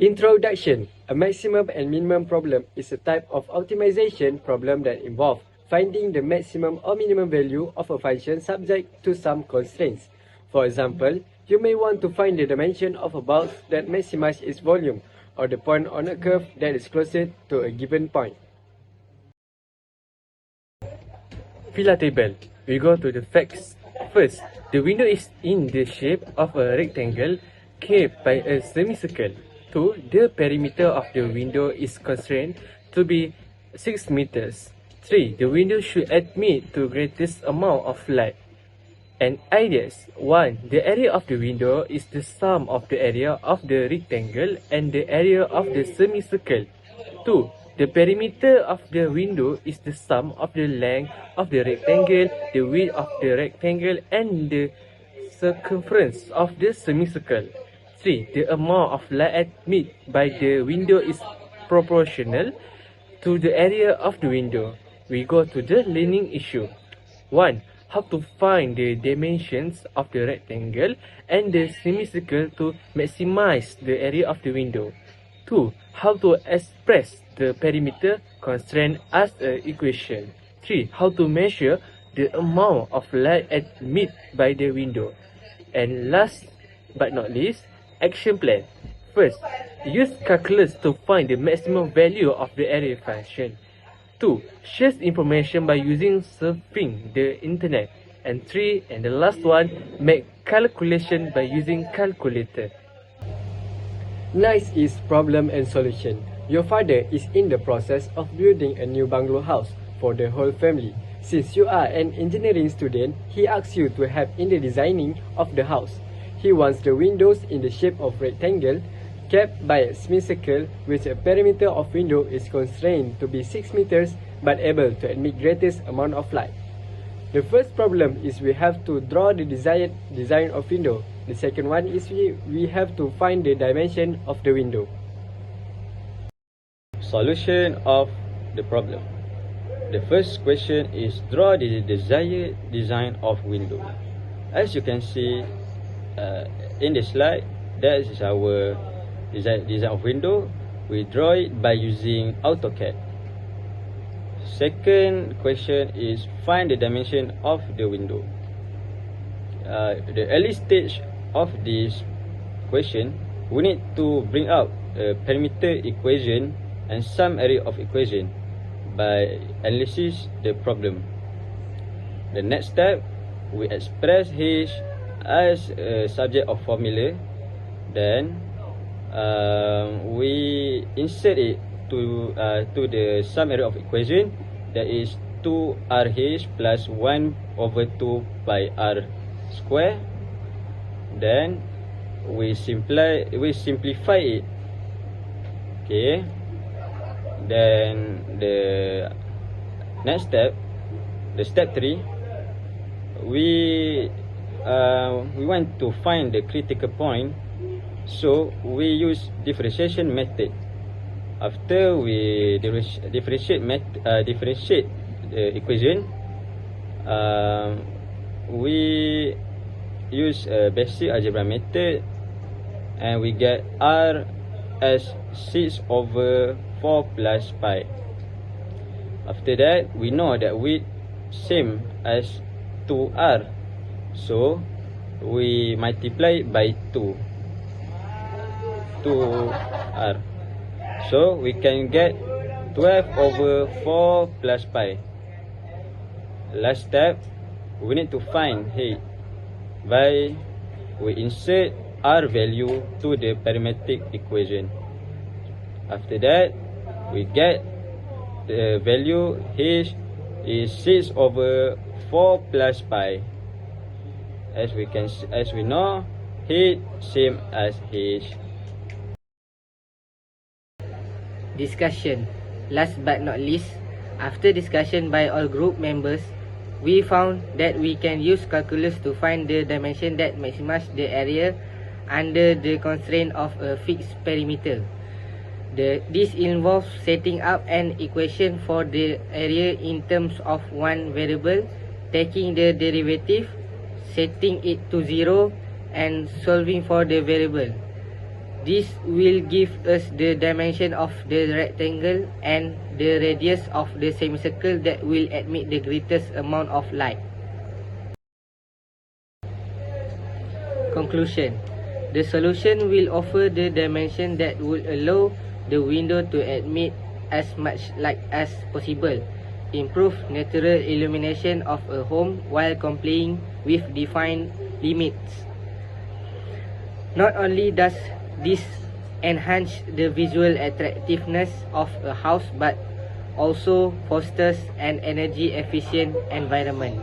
Introduction. A maximum and minimum problem is a type of optimization problem that involves finding the maximum or minimum value of a function subject to some constraints. For example, you may want to find the dimension of a box that maximizes its volume, or the point on a curve that is closer to a given point. Fila table. We go to the facts. First, the window is in the shape of a rectangle capped by a semicircle. 2. The perimeter of the window is constrained to be 6 meters. 3. The window should admit to greatest amount of light. And ideas. 1. The area of the window is the sum of the area of the rectangle and the area of the semicircle. 2. The perimeter of the window is the sum of the length of the rectangle, the width of the rectangle, and the circumference of the semicircle. 3. The amount of light admitted by the window is proportional to the area of the window. We go to the learning issue. 1. How to find the dimensions of the rectangle and the semicircle to maximize the area of the window. 2. How to express the perimeter constraint as an equation. 3. How to measure the amount of light admitted by the window. And last but not least, action plan. First, use calculus to find the maximum value of the area function. 2. Share information by using surfing the internet. And 3. And the last one, make calculation by using calculator. Next is problem and solution. Your father is in the process of building a new bungalow house for the whole family. Since you are an engineering student, he asks you to help in the designing of the house. He wants the windows in the shape of rectangle, capped by a semicircle, which a perimeter of window is constrained to be 6 meters but able to admit greatest amount of light. The first problem is we have to draw the desired design of window. The second one is we have to find the dimension of the window. Solution of the problem. The first question is draw the desired design of window. As you can see in the slide, that is our design of window. We draw it by using AutoCAD. Second question is find the dimension of the window. The early stage of this question, we need to bring out a perimeter equation and some area of equation by analysis the problem. The next step, we express H as a subject of formula. Then we insert it to the sum area of equation, that is 2RH plus 1/2 pi r square. Then we simplify it. Okay. Then the next step, the step 3, we want to find the critical point, so we use differentiation method. After we differentiate the equation, we use a basic algebra method, and we get R as 6/4 plus pi. After that, we know that width same as 2R, so we multiply by 2R, so we can get 12/4 plus pi. Last step, we need to find H by we insert R value to the parametric equation. After that, we get the value H is 6/4 plus pi. As we know, H same as H. Discussion. Last but not least, after discussion by all group members, we found that we can use calculus to find the dimension that maximizes the area under the constraint of a fixed perimeter. This involves setting up an equation for the area in terms of one variable, taking the derivative, setting it to 0, and solving for the variable. This will give us the dimension of the rectangle and the radius of the semicircle that will admit the greatest amount of light. Conclusion. The solution will offer the dimension that will allow the window to admit as much light as possible, improve natural illumination of a home while complying with defined limits. Not only does this enhance the visual attractiveness of a house but also fosters an energy efficient environment.